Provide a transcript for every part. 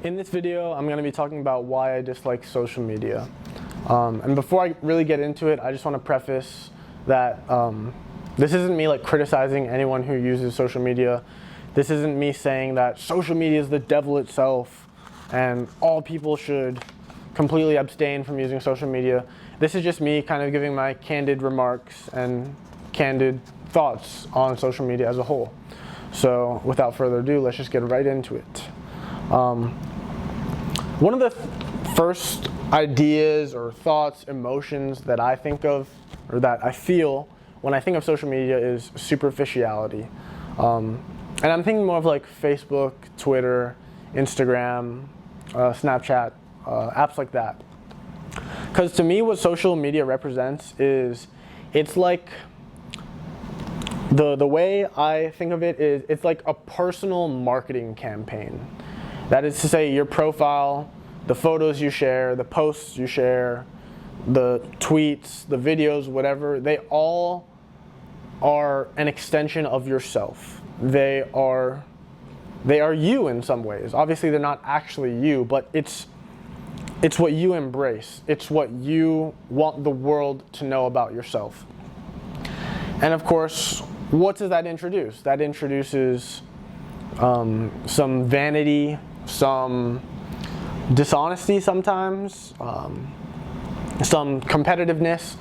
In this video, I'm going to be talking about why I dislike social media. And before I really get into it, I just want to preface that this isn't me criticizing anyone who uses social media. This isn't me saying that social media is the devil itself and all people should completely abstain from using social media. This is just me kind of giving my candid remarks and candid thoughts on social media as a whole. So without further ado, let's just get right into it. One of the first ideas or thoughts, emotions that I think of or that I feel when I think of social media is superficiality. And I'm thinking more of Facebook, Twitter, Instagram, Snapchat, apps like that. Because to me, what social media represents is, it's like, the way I think of it is, it's like a personal marketing campaign. That is to say, your profile, the photos you share, the posts you share, the tweets, the videos, whatever, they all are an extension of yourself. They are you in some ways. Obviously, they're not actually you, but it's what you embrace. It's what you want the world to know about yourself. And of course, what does that introduce? That introduces some vanity, some dishonesty sometimes, some competitiveness,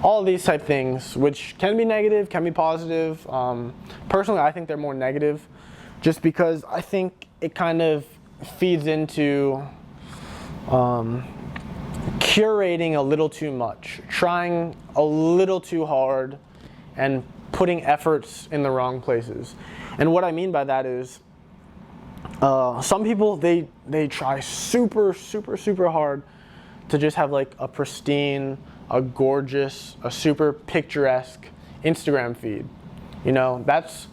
all of these type things, which can be negative, can be positive. Personally, I think they're more negative, just because I think it kind of feeds into curating a little too much, trying a little too hard, and putting efforts in the wrong places. And what I mean by that is, some people, they try super hard to just have a pristine, a gorgeous, a super picturesque Instagram feed. You know, that's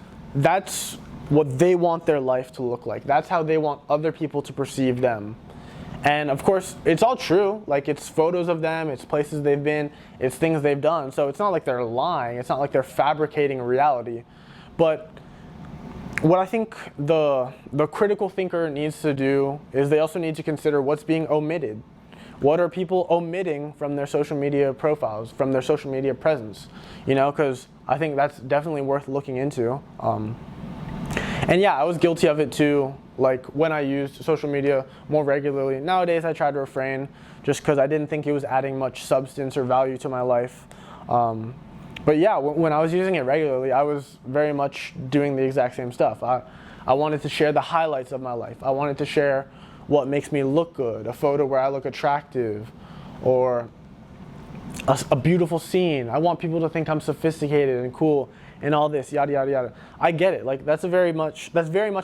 what they want their life to look like. That's how they want other people to perceive them. And of course, it's all true. It's photos of them, it's places they've been, it's things they've done. So it's not like they're lying. It's not like they're fabricating reality. But what I think the critical thinker needs to do is they also need to consider what's being omitted. What are people omitting from their social media profiles, from their social media presence? You know, because I think that's definitely worth looking into. And yeah, I was guilty of it too. When I used social media more regularly. Nowadays, I try to refrain just because I didn't think it was adding much substance or value to my life. But yeah, when I was using it regularly, I was very much doing the exact same stuff. I wanted to share the highlights of my life. I wanted to share what makes me look good, a photo where I look attractive, or a beautiful scene. I want people to think I'm sophisticated and cool and all this, yada yada yada. I get it. That's very much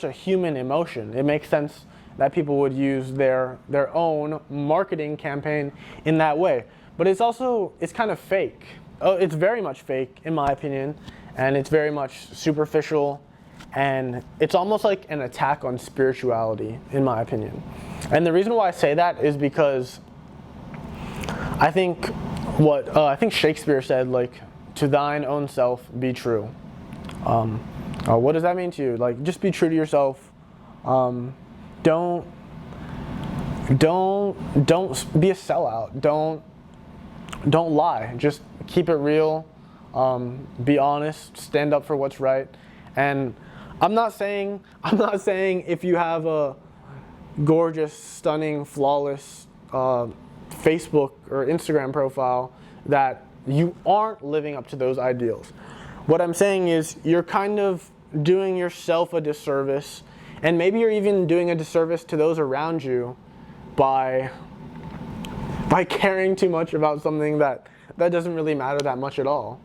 a human emotion. It makes sense that people would use their own marketing campaign in that way. But it's kind of fake. It's very much fake, in my opinion, and it's very much superficial, and it's almost like an attack on spirituality, in my opinion. And the reason why I say that is because I think Shakespeare said, to thine own self be true. What does that mean to you? Just be true to yourself. Don't be a sellout. Don't lie. Just keep it real. Be honest. Stand up for what's right. And I'm not saying if you have a gorgeous, stunning, flawless Facebook or Instagram profile that you aren't living up to those ideals. What I'm saying is you're kind of doing yourself a disservice, and maybe you're even doing a disservice to those around you by caring too much about something that doesn't really matter that much at all,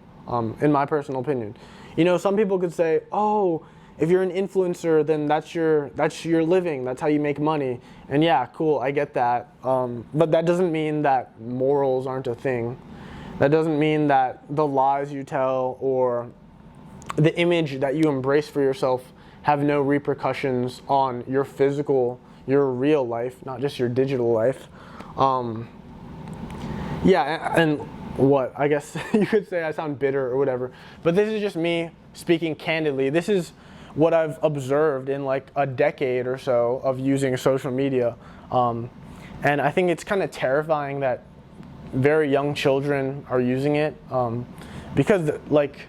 in my personal opinion. You know, some people could say, oh, if you're an influencer, then that's your living, that's how you make money. And yeah, cool, I get that. But that doesn't mean that morals aren't a thing. That doesn't mean that the lies you tell or the image that you embrace for yourself have no repercussions on your real life, not just your digital life. Yeah, and what? I guess you could say I sound bitter or whatever, but this is just me speaking candidly. This is what I've observed in like a decade or so of using social media. And I think it's kind of terrifying that very young children are using it, because like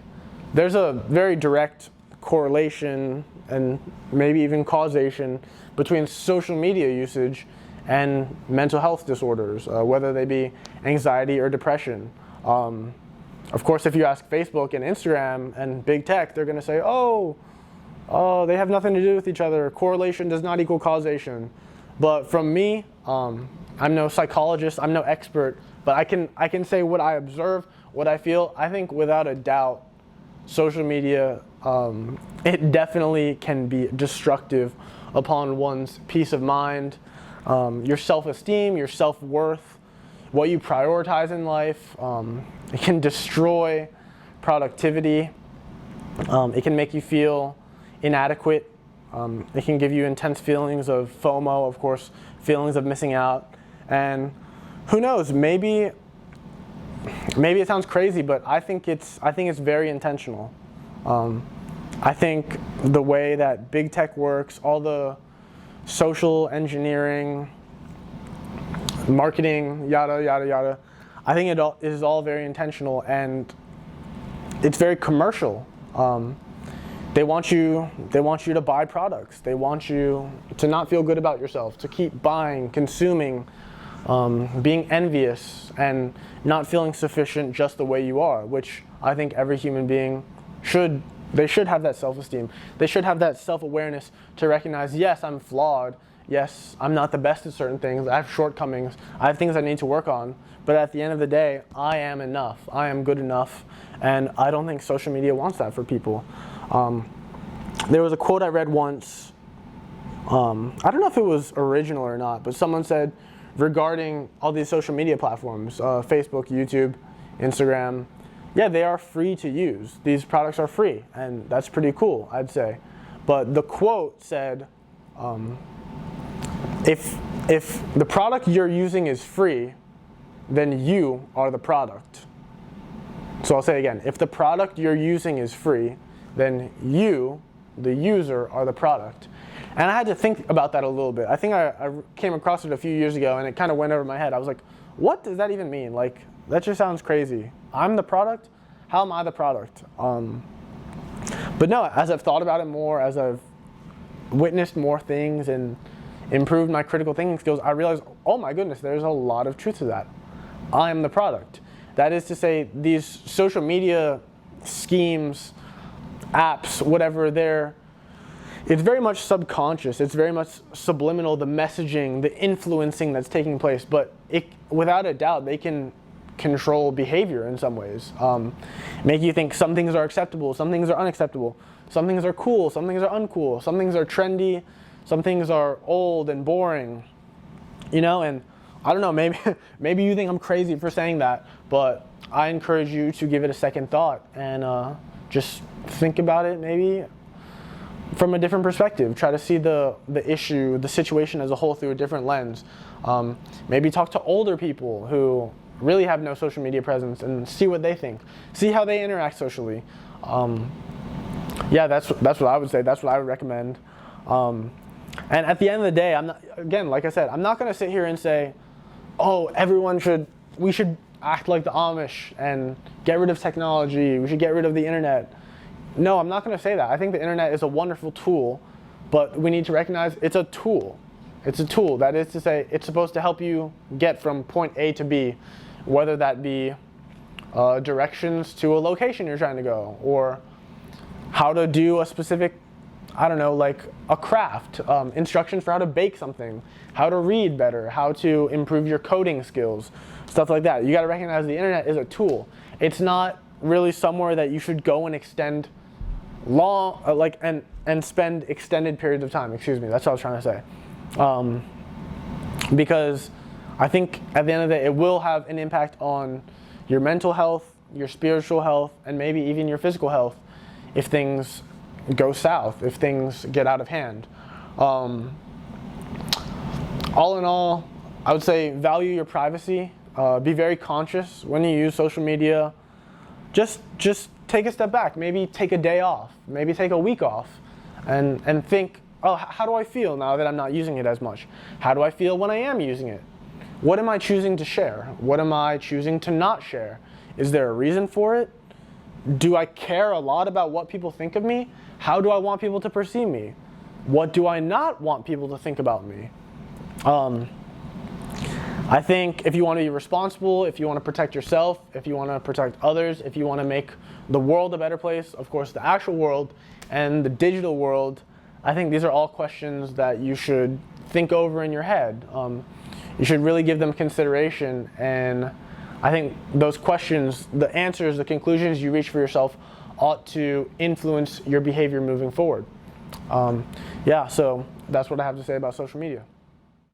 there's a very direct correlation and maybe even causation between social media usage and mental health disorders, whether they be anxiety or depression. Of course, if you ask Facebook and Instagram and big tech, they're going to say, oh, they have nothing to do with each other. Correlation does not equal causation. But from me, I'm no psychologist, I'm no expert, but I can say what I observe, what I feel. I think without a doubt, social media, it definitely can be destructive upon one's peace of mind, your self-esteem, your self-worth, what you prioritize in life. It can destroy productivity. It can make you feel inadequate. It can give you intense feelings of FOMO, of course, feelings of missing out. And who knows, maybe it sounds crazy, but I think it's very intentional. I think the way that big tech works, all the social engineering, marketing, yada, yada, yada, I think it is all very intentional, and it's very commercial. They want you to buy products. They want you to not feel good about yourself, to keep buying, consuming, being envious, and not feeling sufficient just the way you are, which I think every human being should have that self-esteem. They should have that self-awareness to recognize, yes, I'm flawed. Yes, I'm not the best at certain things. I have shortcomings. I have things I need to work on. But at the end of the day, I am enough. I am good enough. And I don't think social media wants that for people. There was a quote I read once. I don't know if it was original or not, but someone said regarding all these social media platforms, Facebook, YouTube, Instagram, yeah, they are free to use. These products are free, and that's pretty cool, I'd say. But the quote said, if the product you're using is free, then you are the product. So I'll say it again. If the product you're using is free, then you, the user, are the product. And I had to think about that a little bit. I think I came across it a few years ago, and it kind of went over my head. I was like, what does that even mean? Like, that just sounds crazy. I'm the product? How am I the product? But no, as I've thought about it more, as I've witnessed more things and improved my critical thinking skills, I realized, oh my goodness, there's a lot of truth to that. I am the product. That is to say, these social media schemes, apps, whatever, it's very much subconscious. It's very much subliminal, the messaging, the influencing that's taking place. But without a doubt, they can control behavior in some ways. Make you think some things are acceptable, some things are unacceptable. Some things are cool, some things are uncool. Some things are trendy, some things are old and boring. And I don't know, maybe you think I'm crazy for saying that, but I encourage you to give it a second thought and just think about it maybe from a different perspective. Try to see the issue, the situation as a whole through a different lens. Maybe talk to older people who really have no social media presence and see what they think. See how they interact socially. Yeah, that's what I would say. That's what I would recommend. And at the end of the day, like I said, I'm not going to sit here and say, oh, we should act like the Amish and get rid of technology. We should get rid of the internet. No, I'm not going to say that. I think the internet is a wonderful tool, but we need to recognize it's a tool. It's a tool. That is to say, it's supposed to help you get from point A to B, whether that be directions to a location you're trying to go, or how to do a specific, I don't know, like a craft, instructions for how to bake something, how to read better, how to improve your coding skills, stuff like that. You got to recognize the internet is a tool. It's not really somewhere that you should go and extend and spend extended periods of time. Excuse me, that's what I was trying to say. Because I think at the end of the day, it will have an impact on your mental health, your spiritual health, and maybe even your physical health if things go south, if things get out of hand. All in all, I would say value your privacy. Be very conscious when you use social media. Just take a step back. Maybe take a day off. Maybe take a week off. and think, oh, how do I feel now that I'm not using it as much? How do I feel when I am using it? What am I choosing to share? What am I choosing to not share? Is there a reason for it? Do I care a lot about what people think of me? How do I want people to perceive me? What do I not want people to think about me? I think if you want to be responsible, if you want to protect yourself, if you want to protect others, if you want to make the world a better place, of course the actual world and the digital world, I think these are all questions that you should think over in your head. You should really give them consideration, and I think those questions, the answers, the conclusions you reach for yourself ought to influence your behavior moving forward. Yeah, so that's what I have to say about social media.